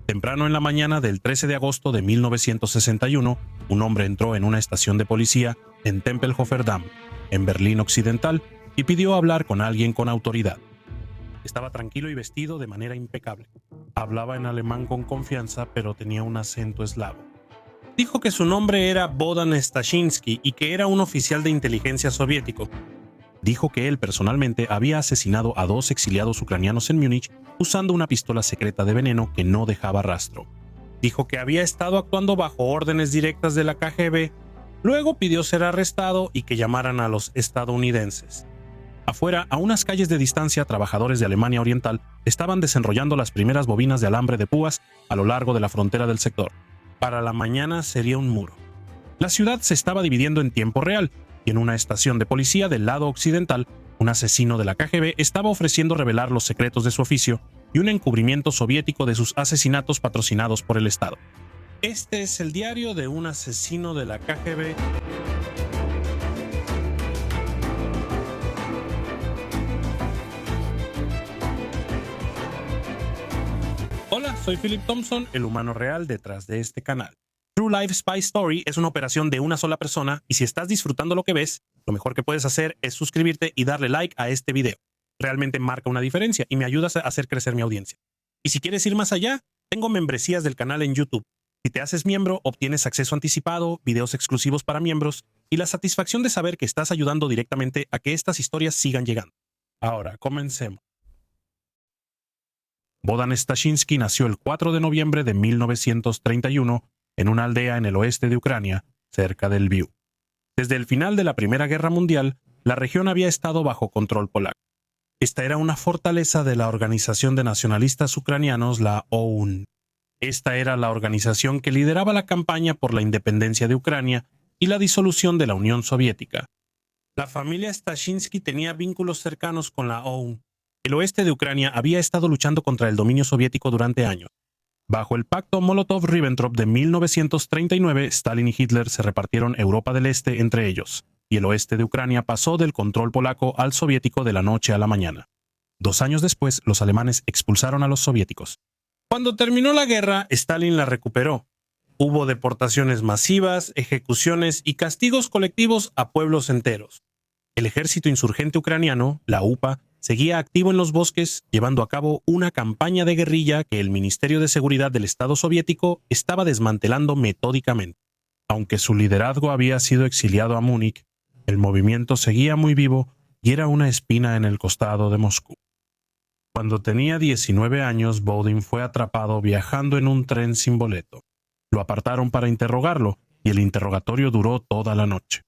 Temprano en la mañana del 13 de agosto de 1961, un hombre entró en una estación de policía en Tempelhofer Damm, en Berlín Occidental, y pidió hablar con alguien con autoridad. Estaba tranquilo y vestido de manera impecable. Hablaba en alemán con confianza, pero tenía un acento eslavo. Dijo que su nombre era Bohdan Stashinsky y que era un oficial de inteligencia soviético. Dijo que él personalmente había asesinado a 2 exiliados ucranianos en Múnich usando una pistola secreta de veneno que no dejaba rastro. Dijo que había estado actuando bajo órdenes directas de la KGB. Luego pidió ser arrestado y que llamaran a los estadounidenses. Afuera, a unas calles de distancia, trabajadores de Alemania Oriental estaban desenrollando las primeras bobinas de alambre de púas a lo largo de la frontera del sector. Para la mañana sería un muro. La ciudad se estaba dividiendo en tiempo real, y en una estación de policía del lado occidental, un asesino de la KGB estaba ofreciendo revelar los secretos de su oficio y un encubrimiento soviético de sus asesinatos patrocinados por el Estado. Este es el diario de un asesino de la KGB. Hola, soy Philip Thompson, el humano real detrás de este canal. True Life Spy Story es una operación de una sola persona y si estás disfrutando lo que ves, lo mejor que puedes hacer es suscribirte y darle like a este video. Realmente marca una diferencia y me ayudas a hacer crecer mi audiencia. Y si quieres ir más allá, tengo membresías del canal en YouTube. Si te haces miembro, obtienes acceso anticipado, videos exclusivos para miembros y la satisfacción de saber que estás ayudando directamente a que estas historias sigan llegando. Ahora, comencemos. Bohdan Stashinsky nació el 4 de noviembre de 1931 en una aldea en el oeste de Ucrania, cerca de Lviv. Desde el final de la Primera Guerra Mundial, la región había estado bajo control polaco. Esta era una fortaleza de la Organización de Nacionalistas Ucranianos, la OUN. Esta era la organización que lideraba la campaña por la independencia de Ucrania y la disolución de la Unión Soviética. La familia Stashinsky tenía vínculos cercanos con la OUN. El oeste de Ucrania había estado luchando contra el dominio soviético durante años. Bajo el pacto Molotov-Ribbentrop de 1939, Stalin y Hitler se repartieron Europa del Este entre ellos, y el oeste de Ucrania pasó del control polaco al soviético de la noche a la mañana. 2 años después, los alemanes expulsaron a los soviéticos. Cuando terminó la guerra, Stalin la recuperó. Hubo deportaciones masivas, ejecuciones y castigos colectivos a pueblos enteros. El ejército insurgente ucraniano, la UPA, seguía activo en los bosques, llevando a cabo una campaña de guerrilla que el Ministerio de Seguridad del Estado soviético estaba desmantelando metódicamente. Aunque su liderazgo había sido exiliado a Múnich, el movimiento seguía muy vivo y era una espina en el costado de Moscú. Cuando tenía 19 años, Bohdan fue atrapado viajando en un tren sin boleto. Lo apartaron para interrogarlo y el interrogatorio duró toda la noche.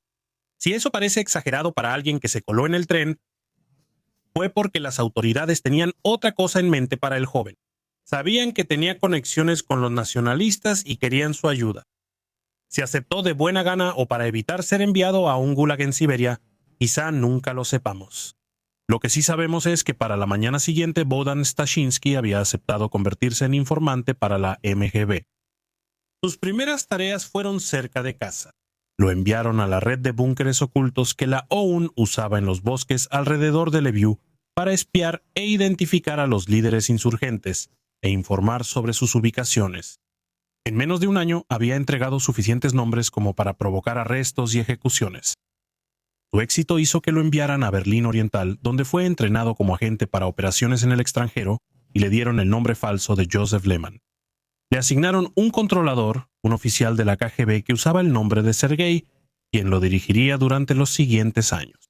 Si eso parece exagerado para alguien que se coló en el tren, fue porque las autoridades tenían otra cosa en mente para el joven. Sabían que tenía conexiones con los nacionalistas y querían su ayuda. Si aceptó de buena gana o para evitar ser enviado a un gulag en Siberia, quizá nunca lo sepamos. Lo que sí sabemos es que para la mañana siguiente Bohdan Stashinsky había aceptado convertirse en informante para la MGB. Sus primeras tareas fueron cerca de casa. Lo enviaron a la red de búnkeres ocultos que la OUN usaba en los bosques alrededor de Lviv para espiar e identificar a los líderes insurgentes e informar sobre sus ubicaciones. En menos de un año había entregado suficientes nombres como para provocar arrestos y ejecuciones. Su éxito hizo que lo enviaran a Berlín Oriental, donde fue entrenado como agente para operaciones en el extranjero y le dieron el nombre falso de Joseph Lehmann. Le asignaron un controlador, un oficial de la KGB que usaba el nombre de Sergei, quien lo dirigiría durante los siguientes años.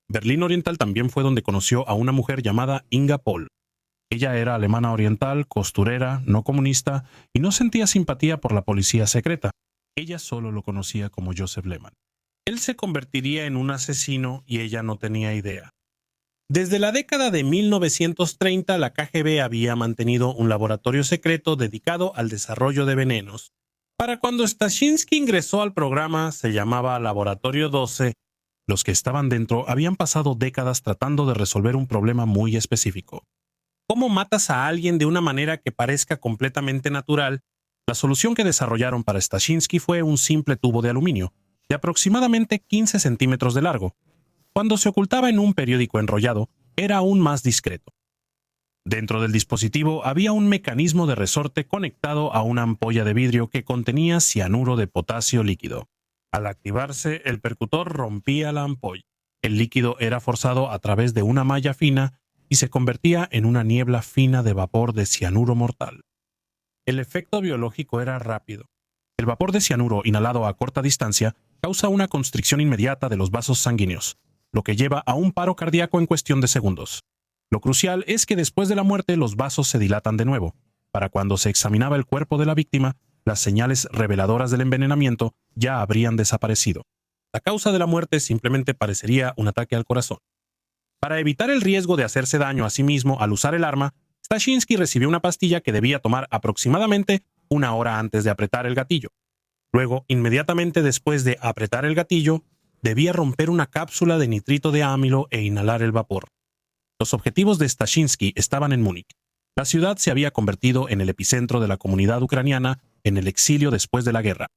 Berlín Oriental también fue donde conoció a una mujer llamada Inga Pohl. Ella era alemana oriental, costurera, no comunista y no sentía simpatía por la policía secreta. Ella solo lo conocía como Joseph Lehmann. Él se convertiría en un asesino y ella no tenía idea. Desde la década de 1930, la KGB había mantenido un laboratorio secreto dedicado al desarrollo de venenos. Para cuando Stashinsky ingresó al programa, se llamaba Laboratorio 12. Los que estaban dentro habían pasado décadas tratando de resolver un problema muy específico. ¿Cómo matas a alguien de una manera que parezca completamente natural? La solución que desarrollaron para Stashinsky fue un simple tubo de aluminio, de aproximadamente 15 centímetros de largo. Cuando se ocultaba en un periódico enrollado, era aún más discreto. Dentro del dispositivo había un mecanismo de resorte conectado a una ampolla de vidrio que contenía cianuro de potasio líquido. Al activarse, el percutor rompía la ampolla. El líquido era forzado a través de una malla fina y se convertía en una niebla fina de vapor de cianuro mortal. El efecto biológico era rápido. El vapor de cianuro inhalado a corta distancia causa una constricción inmediata de los vasos sanguíneos, lo que lleva a un paro cardíaco en cuestión de segundos. Lo crucial es que después de la muerte los vasos se dilatan de nuevo. Para cuando se examinaba el cuerpo de la víctima, las señales reveladoras del envenenamiento ya habrían desaparecido. La causa de la muerte simplemente parecería un ataque al corazón. Para evitar el riesgo de hacerse daño a sí mismo al usar el arma, Stashinsky recibió una pastilla que debía tomar aproximadamente 1 hora antes de apretar el gatillo. Luego, inmediatamente después de apretar el gatillo, debía romper una cápsula de nitrito de amilo e inhalar el vapor. Los objetivos de Stashinsky estaban en Múnich. La ciudad se había convertido en el epicentro de la comunidad ucraniana en el exilio después de la guerra.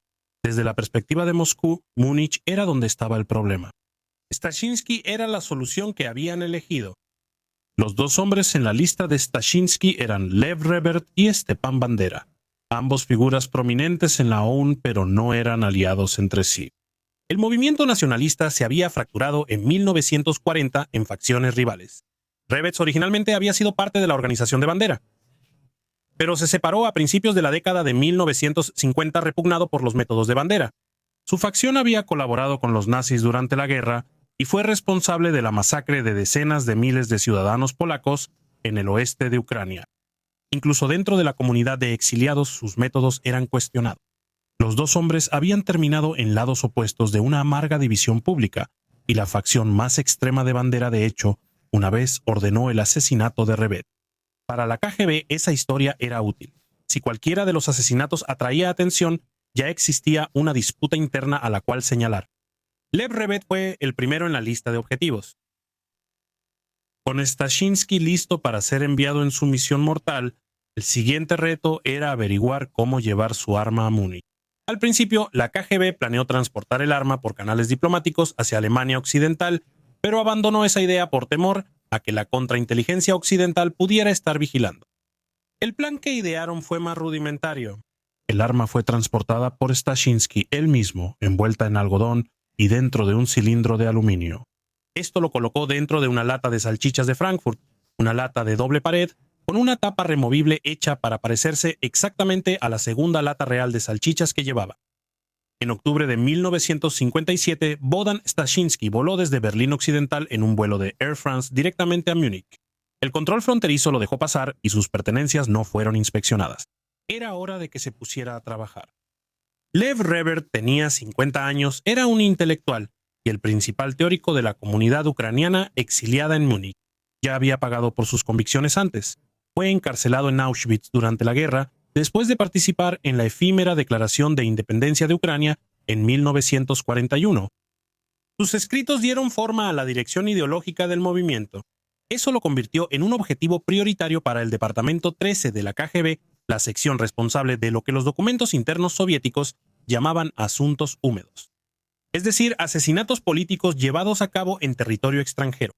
Desde la perspectiva de Moscú, Múnich era donde estaba el problema. Stashinsky era la solución que habían elegido. Los dos hombres en la lista de Stashinsky eran Lev Revert y Stepan Bandera, ambos figuras prominentes en la OUN, pero no eran aliados entre sí. El movimiento nacionalista se había fracturado en 1940 en facciones rivales. Revert originalmente había sido parte de la organización de Bandera, pero se separó a principios de la década de 1950 repugnado por los métodos de Bandera. Su facción había colaborado con los nazis durante la guerra y fue responsable de la masacre de decenas de miles de ciudadanos polacos en el oeste de Ucrania. Incluso dentro de la comunidad de exiliados sus métodos eran cuestionados. Los dos hombres habían terminado en lados opuestos de una amarga división pública, y la facción más extrema de Bandera, de hecho, una vez ordenó el asesinato de Revert. Para la KGB esa historia era útil. Si cualquiera de los asesinatos atraía atención, ya existía una disputa interna a la cual señalar. Lev Revert fue el primero en la lista de objetivos. Con Stashinsky listo para ser enviado en su misión mortal, el siguiente reto era averiguar cómo llevar su arma a Múnich. Al principio, la KGB planeó transportar el arma por canales diplomáticos hacia Alemania Occidental, pero abandonó esa idea por temor a que la contrainteligencia occidental pudiera estar vigilando. El plan que idearon fue más rudimentario. El arma fue transportada por Stashinsky él mismo, envuelta en algodón y dentro de un cilindro de aluminio. Esto lo colocó dentro de una lata de salchichas de Frankfurt, una lata de doble pared, con una tapa removible hecha para parecerse exactamente a la segunda lata real de salchichas que llevaba. En octubre de 1957, Bohdan Stashinsky voló desde Berlín Occidental en un vuelo de Air France directamente a Múnich. El control fronterizo lo dejó pasar y sus pertenencias no fueron inspeccionadas. Era hora de que se pusiera a trabajar. Lev Revert tenía 50 años, era un intelectual y el principal teórico de la comunidad ucraniana exiliada en Múnich. Ya había pagado por sus convicciones antes. Fue encarcelado en Auschwitz durante la guerra, después de participar en la efímera Declaración de Independencia de Ucrania en 1941. Sus escritos dieron forma a la dirección ideológica del movimiento. Eso lo convirtió en un objetivo prioritario para el Departamento 13 de la KGB, la sección responsable de lo que los documentos internos soviéticos llamaban asuntos húmedos. Es decir, asesinatos políticos llevados a cabo en territorio extranjero.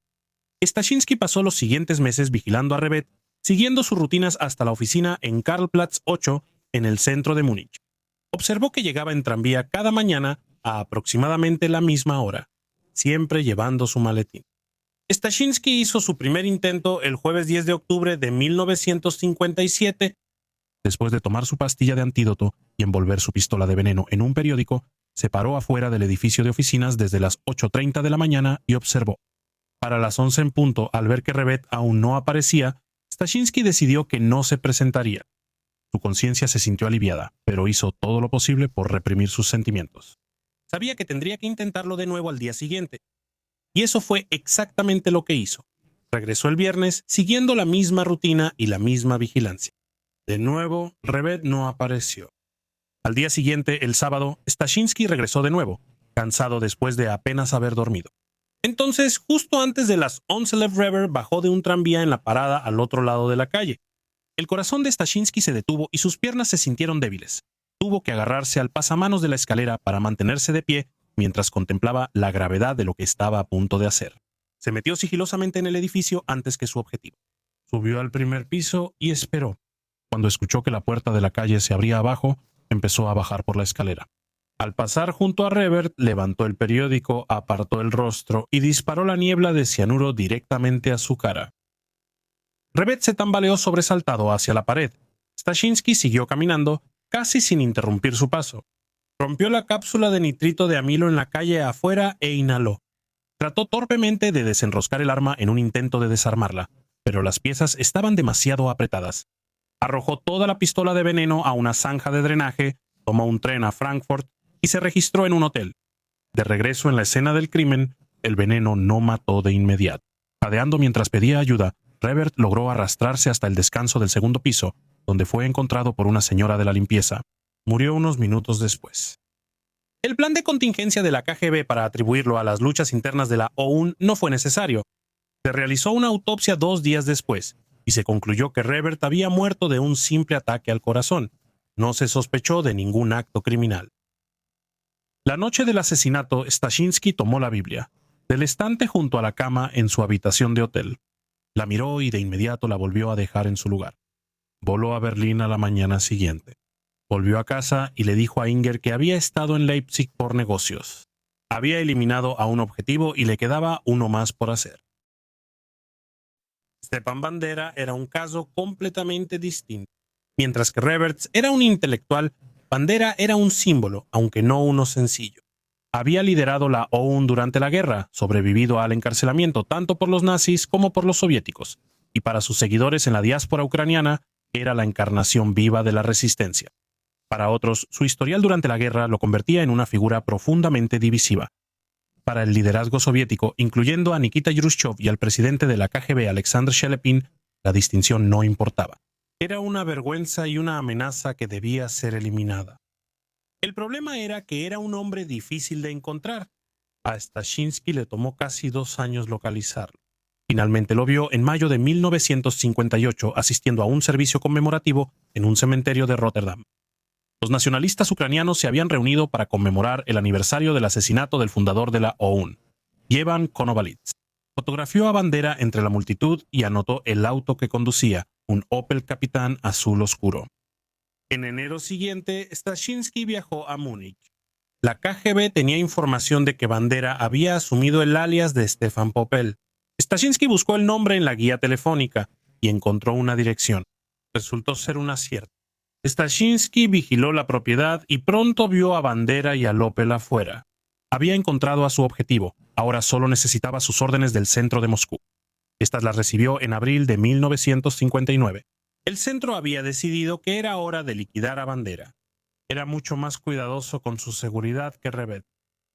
Stashinsky pasó los siguientes meses vigilando a Revert, siguiendo sus rutinas hasta la oficina en Karlplatz 8, en el centro de Múnich. Observó que llegaba en tranvía cada mañana a aproximadamente la misma hora, siempre llevando su maletín. Stashinsky hizo su primer intento el jueves 10 de octubre de 1957. Después de tomar su pastilla de antídoto y envolver su pistola de veneno en un periódico, se paró afuera del edificio de oficinas desde las 8:30 de la mañana y observó. Para las 11 en punto, al ver que Revert aún no aparecía, Stashinsky decidió que no se presentaría. Su conciencia se sintió aliviada, pero hizo todo lo posible por reprimir sus sentimientos. Sabía que tendría que intentarlo de nuevo al día siguiente. Y eso fue exactamente lo que hizo. Regresó el viernes siguiendo la misma rutina y la misma vigilancia. De nuevo, Revert no apareció. Al día siguiente, el sábado, Stashinsky regresó de nuevo, cansado después de apenas haber dormido. Entonces, justo antes de las 11, Lev Revert bajó de un tranvía en la parada al otro lado de la calle. El corazón de Stashinsky se detuvo y sus piernas se sintieron débiles. Tuvo que agarrarse al pasamanos de la escalera para mantenerse de pie mientras contemplaba la gravedad de lo que estaba a punto de hacer. Se metió sigilosamente en el edificio antes que su objetivo. Subió al primer piso y esperó. Cuando escuchó que la puerta de la calle se abría abajo, empezó a bajar por la escalera. Al pasar junto a Revert, levantó el periódico, apartó el rostro y disparó la niebla de cianuro directamente a su cara. Revert se tambaleó sobresaltado hacia la pared. Stashinsky siguió caminando, casi sin interrumpir su paso. Rompió la cápsula de nitrito de amilo en la calle afuera e inhaló. Trató torpemente de desenroscar el arma en un intento de desarmarla, pero las piezas estaban demasiado apretadas. Arrojó toda la pistola de veneno a una zanja de drenaje, tomó un tren a Frankfurt y se registró en un hotel. De regreso en la escena del crimen, el veneno no mató de inmediato. Jadeando mientras pedía ayuda, Revert logró arrastrarse hasta el descanso del segundo piso, donde fue encontrado por una señora de la limpieza. Murió unos minutos después. El plan de contingencia de la KGB para atribuirlo a las luchas internas de la OUN no fue necesario. Se realizó una autopsia 2 días después, y se concluyó que Revert había muerto de un simple ataque al corazón. No se sospechó de ningún acto criminal. La noche del asesinato, Stashinsky tomó la Biblia, del estante junto a la cama en su habitación de hotel. La miró y de inmediato la volvió a dejar en su lugar. Voló a Berlín a la mañana siguiente. Volvió a casa y le dijo a Inger que había estado en Leipzig por negocios. Había eliminado a un objetivo y le quedaba uno más por hacer. Stepan Bandera era un caso completamente distinto. Mientras que Reverts era un intelectual, Bandera era un símbolo, aunque no uno sencillo. Había liderado la OUN durante la guerra, sobrevivido al encarcelamiento tanto por los nazis como por los soviéticos, y para sus seguidores en la diáspora ucraniana era la encarnación viva de la resistencia. Para otros, su historial durante la guerra lo convertía en una figura profundamente divisiva. Para el liderazgo soviético, incluyendo a Nikita Khrushchev y al presidente de la KGB, Alexander Shelepin, la distinción no importaba. Era una vergüenza y una amenaza que debía ser eliminada. El problema era que era un hombre difícil de encontrar. A Stashinsky le tomó casi 2 años localizarlo. Finalmente lo vio en mayo de 1958 asistiendo a un servicio conmemorativo en un cementerio de Rotterdam. Los nacionalistas ucranianos se habían reunido para conmemorar el aniversario del asesinato del fundador de la OUN, Yevan Konovalits. Fotografió a Bandera entre la multitud y anotó el auto que conducía, un Opel Capitán azul oscuro. En enero siguiente, Stashinsky viajó a Múnich. La KGB tenía información de que Bandera había asumido el alias de Stefan Popel. Stashinsky buscó el nombre en la guía telefónica y encontró una dirección. Resultó ser un acierto. Stashinsky vigiló la propiedad y pronto vio a Bandera y a Opel afuera. Había encontrado a su objetivo, ahora solo necesitaba sus órdenes del centro de Moscú. Estas las recibió en abril de 1959. El centro había decidido que era hora de liquidar a Bandera. Era mucho más cuidadoso con su seguridad que Revert.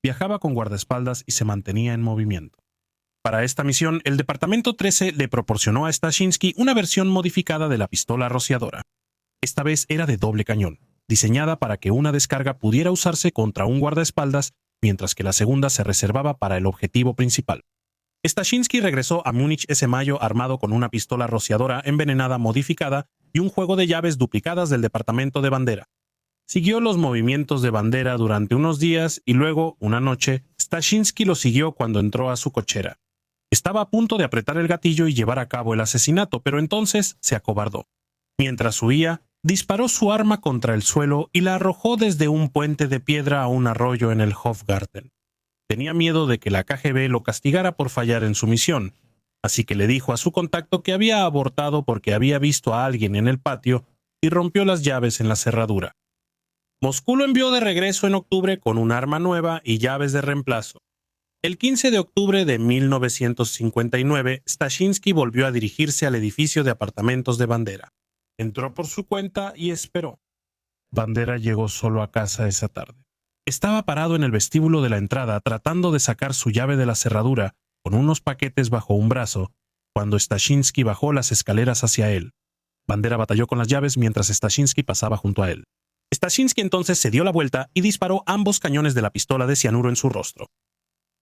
Viajaba con guardaespaldas y se mantenía en movimiento. Para esta misión, el Departamento 13 le proporcionó a Stashinsky una versión modificada de la pistola rociadora. Esta vez era de doble cañón, diseñada para que una descarga pudiera usarse contra un guardaespaldas, mientras que la segunda se reservaba para el objetivo principal. Stashinsky regresó a Múnich ese mayo armado con una pistola rociadora envenenada modificada y un juego de llaves duplicadas del departamento de Bandera. Siguió los movimientos de Bandera durante unos días y luego, una noche, Stashinsky lo siguió cuando entró a su cochera. Estaba a punto de apretar el gatillo y llevar a cabo el asesinato, pero entonces se acobardó. Mientras huía, disparó su arma contra el suelo y la arrojó desde un puente de piedra a un arroyo en el Hofgarten. Tenía miedo de que la KGB lo castigara por fallar en su misión, así que le dijo a su contacto que había abortado porque había visto a alguien en el patio y rompió las llaves en la cerradura. Moscú lo envió de regreso en octubre con un arma nueva y llaves de reemplazo. El 15 de octubre de 1959, Stashinsky volvió a dirigirse al edificio de apartamentos de Bandera. Entró por su cuenta y esperó. Bandera llegó solo a casa esa tarde. Estaba parado en el vestíbulo de la entrada tratando de sacar su llave de la cerradura con unos paquetes bajo un brazo, cuando Stashinsky bajó las escaleras hacia él. Bandera batalló con las llaves mientras Stashinsky pasaba junto a él. Stashinsky entonces se dio la vuelta y disparó ambos cañones de la pistola de cianuro en su rostro.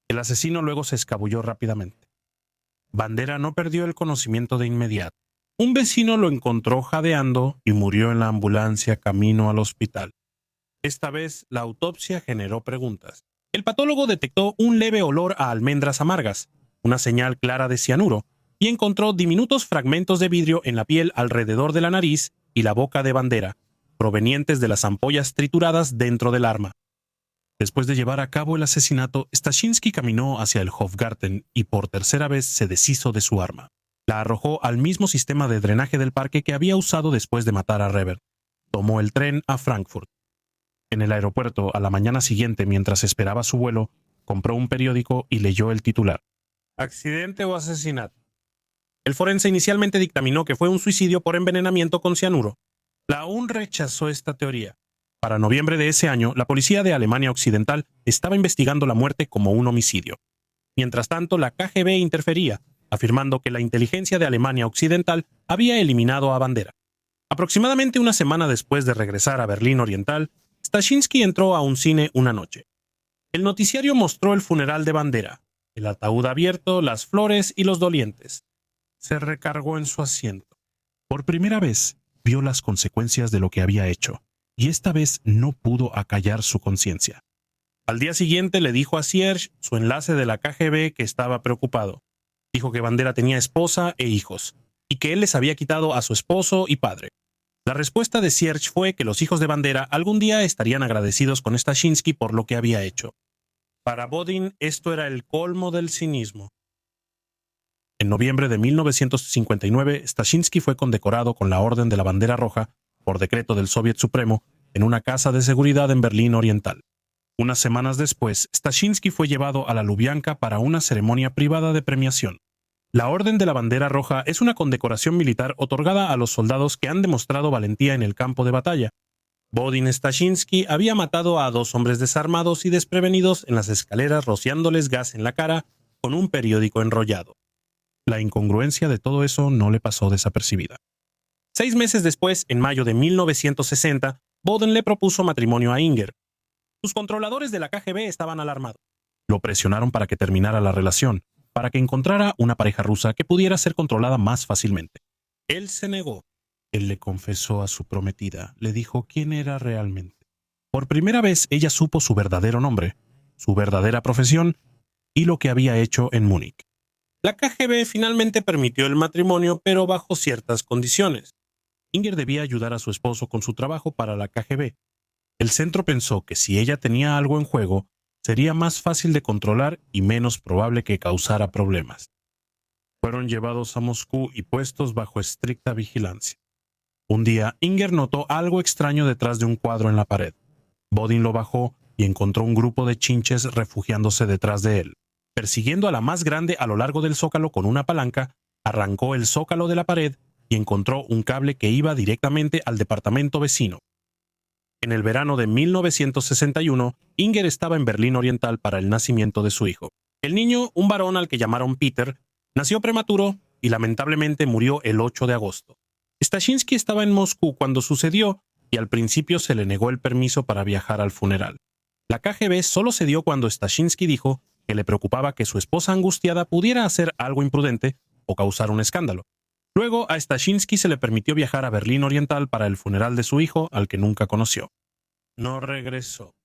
El asesino luego se escabulló rápidamente. Bandera no perdió el conocimiento de inmediato. Un vecino lo encontró jadeando y murió en la ambulancia camino al hospital. Esta vez, la autopsia generó preguntas. El patólogo detectó un leve olor a almendras amargas, una señal clara de cianuro, y encontró diminutos fragmentos de vidrio en la piel alrededor de la nariz y la boca de Bandera, provenientes de las ampollas trituradas dentro del arma. Después de llevar a cabo el asesinato, Staszynski caminó hacia el Hofgarten y por tercera vez se deshizo de su arma. La arrojó al mismo sistema de drenaje del parque que había usado después de matar a Revert. Tomó el tren a Frankfurt. En el aeropuerto, a la mañana siguiente, mientras esperaba su vuelo, compró un periódico y leyó el titular. ¿Accidente o asesinato? El forense inicialmente dictaminó que fue un suicidio por envenenamiento con cianuro. La UN rechazó esta teoría. Para noviembre de ese año, la policía de Alemania Occidental estaba investigando la muerte como un homicidio. Mientras tanto, la KGB interfería, afirmando que la inteligencia de Alemania Occidental había eliminado a Bandera. Aproximadamente una semana después de regresar a Berlín Oriental, Staszynski entró a un cine una noche. El noticiario mostró el funeral de Bandera, el ataúd abierto, las flores y los dolientes. Se recargó en su asiento. Por primera vez, vio las consecuencias de lo que había hecho, y esta vez no pudo acallar su conciencia. Al día siguiente le dijo a Sierge, su enlace de la KGB, que estaba preocupado. Dijo que Bandera tenía esposa e hijos, y que él les había quitado a su esposo y padre. La respuesta de Sierge fue que los hijos de Bandera algún día estarían agradecidos con Staszynski por lo que había hecho. Para Bodin esto era el colmo del cinismo. En noviembre de 1959, Staszynski fue condecorado con la Orden de la Bandera Roja, por decreto del Soviet Supremo, en una casa de seguridad en Berlín Oriental. Unas semanas después, Staszynski fue llevado a la Lubyanka para una ceremonia privada de premiación. La Orden de la Bandera Roja es una condecoración militar otorgada a los soldados que han demostrado valentía en el campo de batalla. Bodin Staszynski había matado a 2 hombres desarmados y desprevenidos en las escaleras rociándoles gas en la cara con un periódico enrollado. La incongruencia de todo eso no le pasó desapercibida. 6 meses después, en mayo de 1960, Bodin le propuso matrimonio a Inger. Sus controladores de la KGB estaban alarmados. Lo presionaron para que terminara la relación, para que encontrara una pareja rusa que pudiera ser controlada más fácilmente. Él se negó. Él le confesó a su prometida, le dijo quién era realmente. Por primera vez ella supo su verdadero nombre, su verdadera profesión y lo que había hecho en Múnich. La KGB finalmente permitió el matrimonio, pero bajo ciertas condiciones. Inger debía ayudar a su esposo con su trabajo para la KGB. El centro pensó que si ella tenía algo en juego, sería más fácil de controlar y menos probable que causara problemas. Fueron llevados a Moscú y puestos bajo estricta vigilancia. Un día, Inger notó algo extraño detrás de un cuadro en la pared. Bodin lo bajó y encontró un grupo de chinches refugiándose detrás de él. Persiguiendo a la más grande a lo largo del zócalo con una palanca, arrancó el zócalo de la pared y encontró un cable que iba directamente al departamento vecino. En el verano de 1961, Inger estaba en Berlín Oriental para el nacimiento de su hijo. El niño, un varón al que llamaron Peter, nació prematuro y lamentablemente murió el 8 de agosto. Staszynski estaba en Moscú cuando sucedió y al principio se le negó el permiso para viajar al funeral. La KGB solo se dio cuando Staszynski dijo que le preocupaba que su esposa angustiada pudiera hacer algo imprudente o causar un escándalo. Luego a Staszynski se le permitió viajar a Berlín Oriental para el funeral de su hijo, al que nunca conoció. No regresó.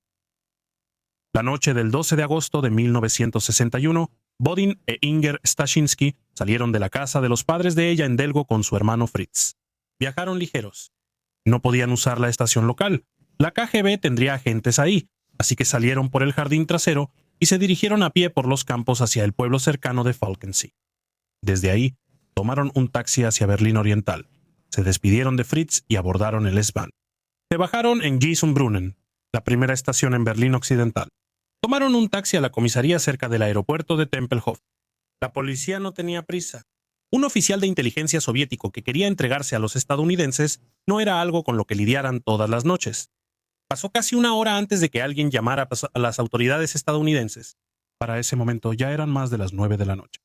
La noche del 12 de agosto de 1961, Bodin e Inger Staszynski salieron de la casa de los padres de ella en Delgo con su hermano Fritz. Viajaron ligeros. No podían usar la estación local. La KGB tendría agentes ahí, así que salieron por el jardín trasero y se dirigieron a pie por los campos hacia el pueblo cercano de Falkensee. Desde ahí, tomaron un taxi hacia Berlín Oriental. Se despidieron de Fritz y abordaron el S-Bahn. Se bajaron en Gießenbrunn, la primera estación en Berlín Occidental. Tomaron un taxi a la comisaría cerca del aeropuerto de Tempelhof. La policía no tenía prisa. Un oficial de inteligencia soviético que quería entregarse a los estadounidenses no era algo con lo que lidiaran todas las noches. Pasó casi una hora antes de que alguien llamara a las autoridades estadounidenses. Para ese momento ya eran más de las 9 de la noche.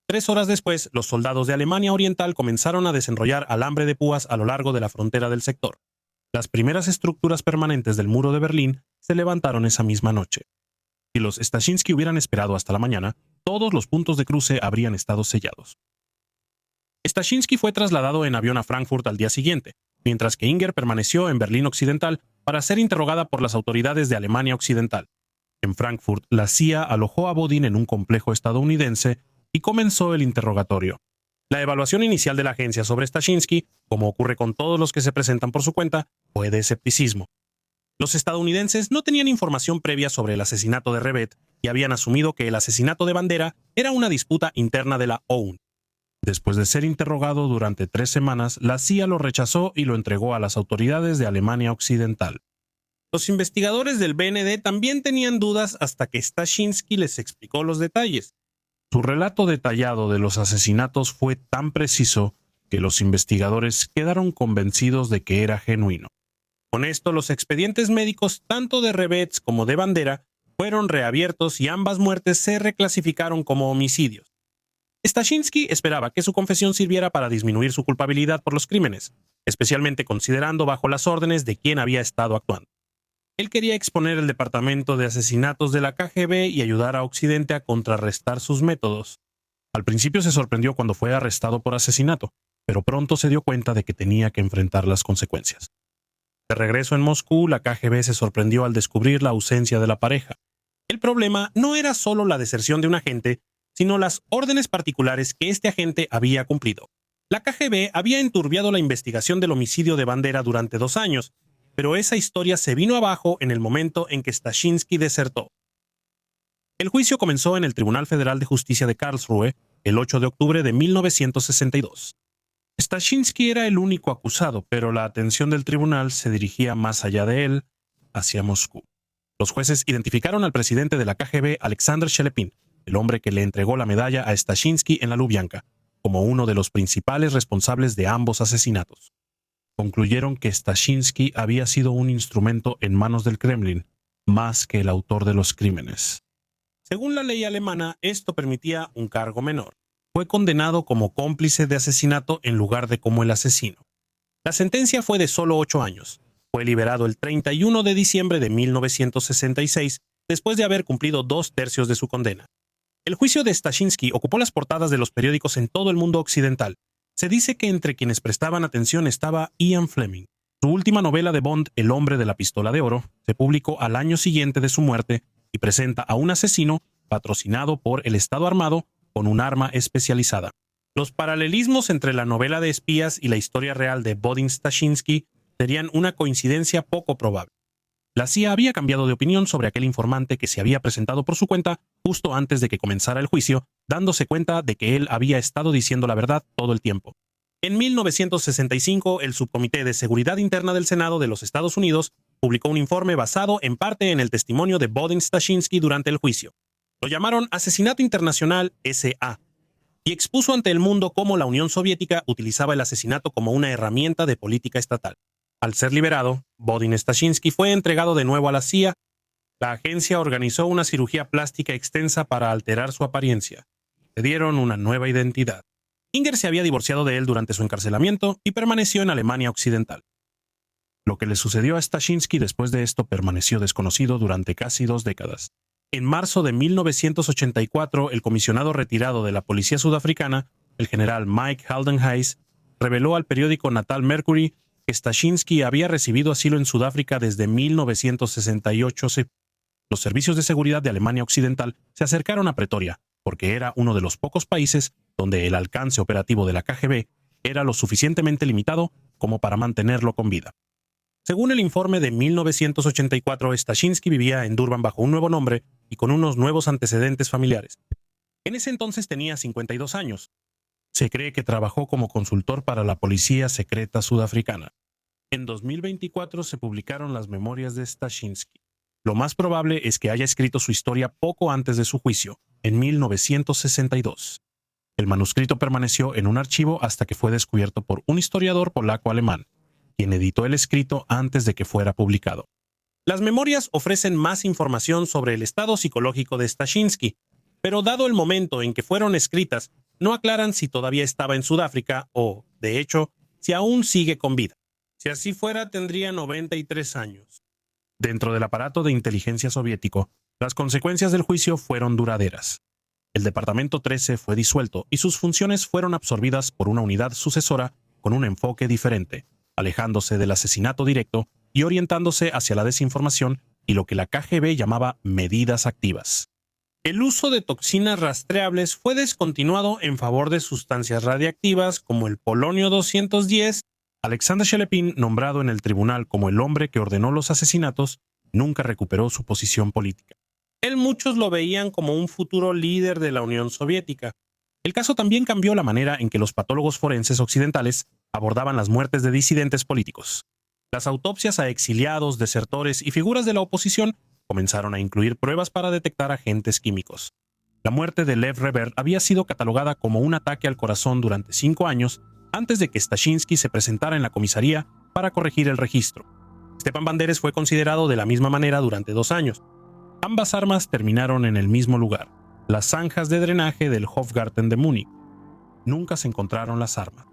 3 horas después, los soldados de Alemania Oriental comenzaron a desenrollar alambre de púas a lo largo de la frontera del sector. Las primeras estructuras permanentes del muro de Berlín se levantaron esa misma noche. Si los Staszynski hubieran esperado hasta la mañana, todos los puntos de cruce habrían estado sellados. Staszynski fue trasladado en avión a Frankfurt al día siguiente, mientras que Inger permaneció en Berlín Occidental para ser interrogada por las autoridades de Alemania Occidental. En Frankfurt, la CIA alojó a Bodin en un complejo estadounidense y comenzó el interrogatorio. La evaluación inicial de la agencia sobre Stashinsky, como ocurre con todos los que se presentan por su cuenta, fue de escepticismo. Los estadounidenses no tenían información previa sobre el asesinato de Revett y habían asumido que el asesinato de Bandera era una disputa interna de la OUN. Después de ser interrogado durante 3 semanas, la CIA lo rechazó y lo entregó a las autoridades de Alemania Occidental. Los investigadores del BND también tenían dudas hasta que Stashinsky les explicó los detalles. Su relato detallado de los asesinatos fue tan preciso que los investigadores quedaron convencidos de que era genuino. Con esto, los expedientes médicos tanto de Revett como de Bandera fueron reabiertos y ambas muertes se reclasificaron como homicidios. Stashinsky esperaba que su confesión sirviera para disminuir su culpabilidad por los crímenes, especialmente considerando bajo las órdenes de quién había estado actuando. Él quería exponer el departamento de asesinatos de la KGB y ayudar a Occidente a contrarrestar sus métodos. Al principio se sorprendió cuando fue arrestado por asesinato, pero pronto se dio cuenta de que tenía que enfrentar las consecuencias. De regreso en Moscú, la KGB se sorprendió al descubrir la ausencia de la pareja. El problema no era solo la deserción de un agente, sino las órdenes particulares que este agente había cumplido. La KGB había enturbiado la investigación del homicidio de Bandera durante 2 años, pero esa historia se vino abajo en el momento en que Stashinsky desertó. El juicio comenzó en el Tribunal Federal de Justicia de Karlsruhe el 8 de octubre de 1962. Stashinsky era el único acusado, pero la atención del tribunal se dirigía más allá de él, hacia Moscú. Los jueces identificaron al presidente de la KGB, Alexander Shelepin, el hombre que le entregó la medalla a Stashinsky en la Lubyanka, como uno de los principales responsables de ambos asesinatos. Concluyeron que Stashinsky había sido un instrumento en manos del Kremlin, más que el autor de los crímenes. Según la ley alemana, esto permitía un cargo menor. Fue condenado como cómplice de asesinato en lugar de como el asesino. La sentencia fue de solo 8 años. Fue liberado el 31 de diciembre de 1966, después de haber cumplido 2/3 de su condena. El juicio de Stashinsky ocupó las portadas de los periódicos en todo el mundo occidental. Se dice que entre quienes prestaban atención estaba Ian Fleming. Su última novela de Bond, El hombre de la pistola de oro, se publicó al año siguiente de su muerte y presenta a un asesino patrocinado por el Estado armado con un arma especializada. Los paralelismos entre la novela de espías y la historia real de Bodin Stashinsky serían una coincidencia poco probable. La CIA había cambiado de opinión sobre aquel informante que se había presentado por su cuenta justo antes de que comenzara el juicio, dándose cuenta de que él había estado diciendo la verdad todo el tiempo. En 1965, el Subcomité de Seguridad Interna del Senado de los Estados Unidos publicó un informe basado en parte en el testimonio de Bodin Stashinsky durante el juicio. Lo llamaron Asesinato Internacional S.A. y expuso ante el mundo cómo la Unión Soviética utilizaba el asesinato como una herramienta de política estatal. Al ser liberado, Bodin Stashinsky fue entregado de nuevo a la CIA. La agencia organizó una cirugía plástica extensa para alterar su apariencia. Le dieron una nueva identidad. Inger se había divorciado de él durante su encarcelamiento y permaneció en Alemania Occidental. Lo que le sucedió a Stashinsky después de esto permaneció desconocido durante casi 2 décadas. En marzo de 1984, el comisionado retirado de la policía sudafricana, el general Mike Haldenhuis, reveló al periódico Natal Mercury que Stashinsky había recibido asilo en Sudáfrica desde 1968. Los servicios de seguridad de Alemania Occidental se acercaron a Pretoria, porque era uno de los pocos países donde el alcance operativo de la KGB era lo suficientemente limitado como para mantenerlo con vida. Según el informe de 1984, Stashinsky vivía en Durban bajo un nuevo nombre y con unos nuevos antecedentes familiares. En ese entonces tenía 52 años. Se cree que trabajó como consultor para la policía secreta sudafricana. En 2024 se publicaron las memorias de Stashinsky. Lo más probable es que haya escrito su historia poco antes de su juicio, en 1962. El manuscrito permaneció en un archivo hasta que fue descubierto por un historiador polaco-alemán, quien editó el escrito antes de que fuera publicado. Las memorias ofrecen más información sobre el estado psicológico de Stashinsky, pero dado el momento en que fueron escritas, no aclaran si todavía estaba en Sudáfrica o, de hecho, si aún sigue con vida. Si así fuera, tendría 93 años. Dentro del aparato de inteligencia soviético, las consecuencias del juicio fueron duraderas. El Departamento 13 fue disuelto y sus funciones fueron absorbidas por una unidad sucesora con un enfoque diferente, alejándose del asesinato directo y orientándose hacia la desinformación y lo que la KGB llamaba medidas activas. El uso de toxinas rastreables fue descontinuado en favor de sustancias radiactivas como el polonio 210. Alexander Shelepin, nombrado en el tribunal como el hombre que ordenó los asesinatos, nunca recuperó su posición política. Muchos lo veían como un futuro líder de la Unión Soviética. El caso también cambió la manera en que los patólogos forenses occidentales abordaban las muertes de disidentes políticos. Las autopsias a exiliados, desertores y figuras de la oposición comenzaron a incluir pruebas para detectar agentes químicos. La muerte de Lev Revert había sido catalogada como un ataque al corazón durante 5 años antes de que Stashinsky se presentara en la comisaría para corregir el registro. Stepan Banderes fue considerado de la misma manera durante 2 años. Ambas armas terminaron en el mismo lugar, las zanjas de drenaje del Hofgarten de Múnich. Nunca se encontraron las armas.